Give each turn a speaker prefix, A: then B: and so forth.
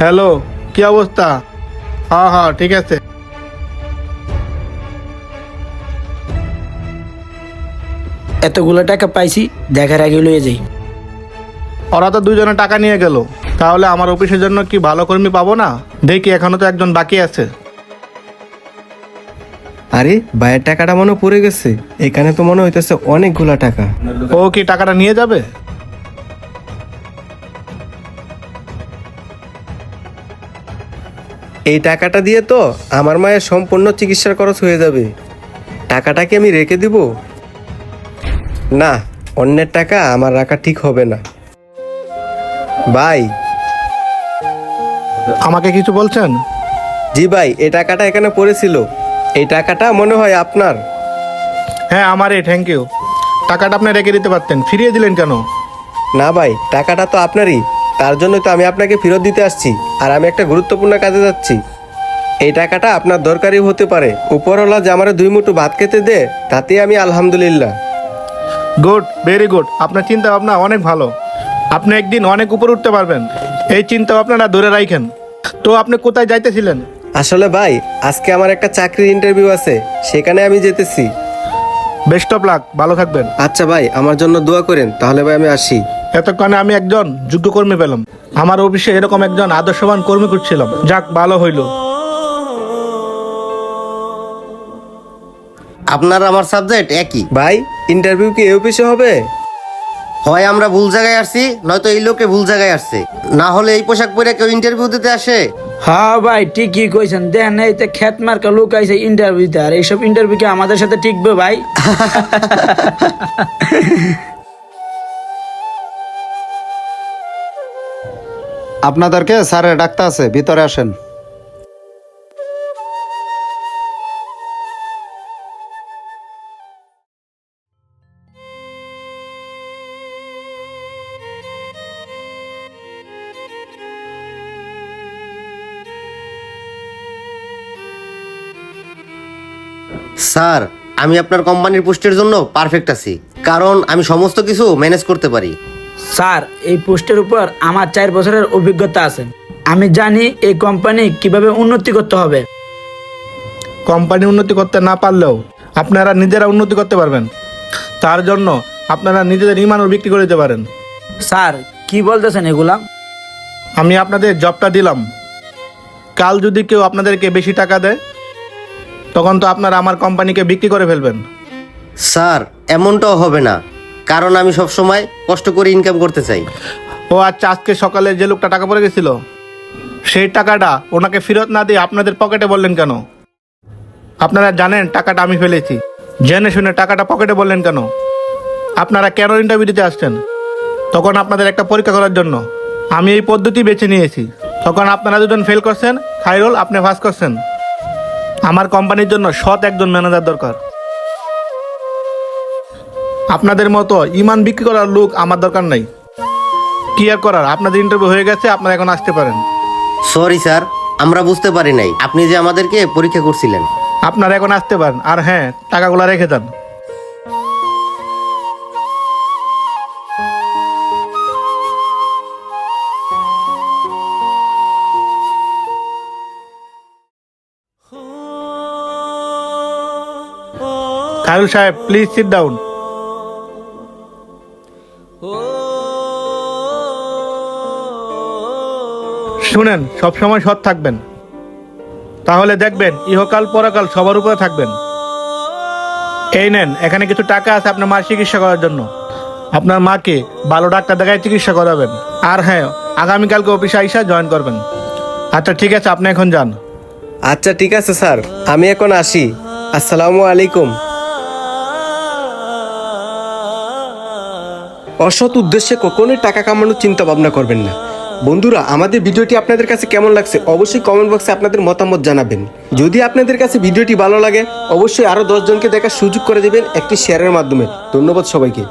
A: Hello, কি অবস্থা? হ্যাঁ হ্যাঁ, ঠিক আছে।
B: এতগুলো টাকা পাইছি, দেখার আগে লয়ে যাই।
A: ওরা তো দুজনে টাকা নিয়ে গেল, তাহলে আমার অফিসের জন্য কি ভালো কর্মী পাবো না? দেখি, এখনো তো একজন বাকি আছে।
C: আরে ভাইয়ের টাকাটা মনে হয় পড়ে গেছে। এখানে তো মনে হইতেছে অনেকগুলা টাকা।
A: ও কি টাকাটা নিয়ে যাবে?
C: এই টাকাটা দিয়ে তো আমার মায়ের সম্পূর্ণ চিকিৎসার খরচ হয়ে যাবে। টাকাটা কি আমি রেখে দিব? না, অন্যের টাকা আমার রাখা ঠিক হবে না। ভাই।
A: আমাকে কিছু বলছেন?
C: জি ভাই, এই টাকাটা এখানে পড়েছিল। এই টাকাটা মনে হয় আপনার।
A: হ্যাঁ, আমারই। Thank you. টাকাটা আপনি রেখে দিতে পারতেন, ফিরিয়ে দিলেন কেন?
C: না ভাই, টাকাটা তো আপনারই। তার জন্যই তো আমি আপনাকে ফেরত দিতে আসছি। আর আমি একটা গুরুত্বপূর্ণ কাজে যাচ্ছি। এই টাকাটা আপনার দরকারি হতে পারে। উপরওয়ালা যে আমার 2 মুঠো ভাত খেতে দে, তাতে আমি আলহামদুলিল্লাহ।
A: Good, very good. আপনার চিন্তা ভাবনা অনেক ভালো। আপনি একদিন অনেক উপর উঠতে পারবেন, এই চিন্তা ভাবনাটা ধরে রাখেন। তো আপনি কোথায় যাইতেছিলেন?
C: আসলে ভাই, আজকে আমার একটা চাকরির ইন্টারভিউ আছে, সেখানে আমি যেতেছি।
A: বেস্ট অফ লাক, ভালো থাকবেন।
C: আচ্ছা ভাই, আমার জন্য দোয়া করেন। তাহলে ভাই আমি আসি।
A: এতক্ষণে আমি একজন যোগ্য কর্মী পেলাম। আমার অফিসে এরকম একজন আদর্শবান কর্মী খুঁজছিলাম। যাক, ভালো হইল।
D: আপনার আমার সাবজেক্ট একই।
C: ভাই, ইন্টারভিউ কি এই অফিসে হবে?
D: হয় আমরা ভুল জায়গায় আসছি, নয়তো এই লোকে ভুল জায়গায় আসছে। না হলে এই পোশাক পরে কেউ ইন্টারভিউ দিতে আসে?
B: হ্যাঁ ভাই, ঠিকই কইছেন। দেখেন, এই তো খ্যাত মার্কা লোক আইছে ইন্টারভিউতে, আর এইসব ইন্টারভিউ কি আমাদের সাথে টিকবে ভাই?
E: আপনাদেরকে স্যারের ডাকতে আছে, ভিতরে আসেন।
D: স্যার, আমি আপনার কোম্পানির পোস্টের জন্য পারফেক্ট আছি, কারণ আমি সমস্ত কিছু ম্যানেজ করতে পারি।
B: স্যার, এই পোস্টের উপর আমার 4 বছরের অভিজ্ঞতা আছে। আমি জানি এই কোম্পানি কিভাবে উন্নতি করতে হবে।
A: কোম্পানি উন্নতি করতে না পারলেও আপনারা নিজেরা উন্নতি করতে পারবেন। তার জন্য আপনারা নিজেদের ইমানও বিক্রি করে দিতে পারেন।
B: স্যার, কি বলতেছেন এগুলা?
A: আমি আপনাদের জবটা দিলাম, কাল যদি কেউ আপনাদেরকে বেশি টাকা দেয়, তখন তো আপনারা আমার কোম্পানিকে বিক্রি করে ফেলবেন।
D: স্যার, এমনটাও হবে না, কারণ আমি সব সময় কষ্ট করে ইনকাম করতে চাই।
A: ও আচ্ছা, আজকে সকালে যে লোকটা টাকা পড়ে গেছিল, সেই টাকাটা ওনাকে ফেরত না দিয়ে আপনাদের পকেটে বললেন কেন? আপনারা জানেন টাকাটা আমি ফেলেছি, জেনে শুনে টাকাটা পকেটে বললেন কেন? আপনারা কেন ইন্টারভিউ দিতে আসছেন? তখন আপনাদের একটা পরীক্ষা করার জন্য আমি এই পদ্ধতি বেছে নিয়েছি। তখন আপনারা দুজন ফেল করছেন, খাইরুল আপনি পাস করছেন। আমার কোম্পানির জন্য সৎ একজন ম্যানেজার দরকার। আপনাদের মতো ইমান বিক্রি করার লোক আমার দরকার নাই। কি আর করার, আপনাদের ইন্টারভিউ হয়ে গেছে, আপনারা এখন আসতে পারেন।
D: সরি স্যার, আমরা বুঝতে পারি নাই আপনি যে আমাদেরকে পরীক্ষা করছিলেন।
A: আপনারা এখন আসতে পারেন। আর হ্যাঁ, টাকাগুলো রেখে যান। খায়রুল সাহেব, প্লিজ সিট ডাউন। শুনেন, সবসময় সৎ থাকবেন, তাহলে দেখবেন ইহকাল পরকাল সবার উপরে থাকবেন। এই নেন, এখানে কিছু টাকা আছে আপনার মার চিকিৎসা করার জন্য। আপনার মাকে ভালো ডাক্তার দেখায় চিকিৎসা করাবেন। আর হ্যাঁ, আগামীকালকে অফিসে আইসা জয়েন করবেন। আচ্ছা ঠিক আছে, আপনি এখন যান।
C: আচ্ছা ঠিক আছে স্যার, আমি এখন আসি। আসসালামু আলাইকুম। অসৎ উদ্দেশ্যে কখনোই টাকা কামানোর চিন্তা ভাবনা করবেন না। বন্ধুরা, আমাদের ভিডিওটি আপনাদের কাছে কেমন লাগছে অবশ্যই কমেন্ট বক্সে আপনাদের মতামত জানাবেন। যদি আপনাদের কাছে ভিডিওটি ভালো লাগে, অবশ্যই আরো 10 জনকে দেখার সুযোগ করে দেবেন একটি শেয়ারের মাধ্যমে। ধন্যবাদ সবাইকে।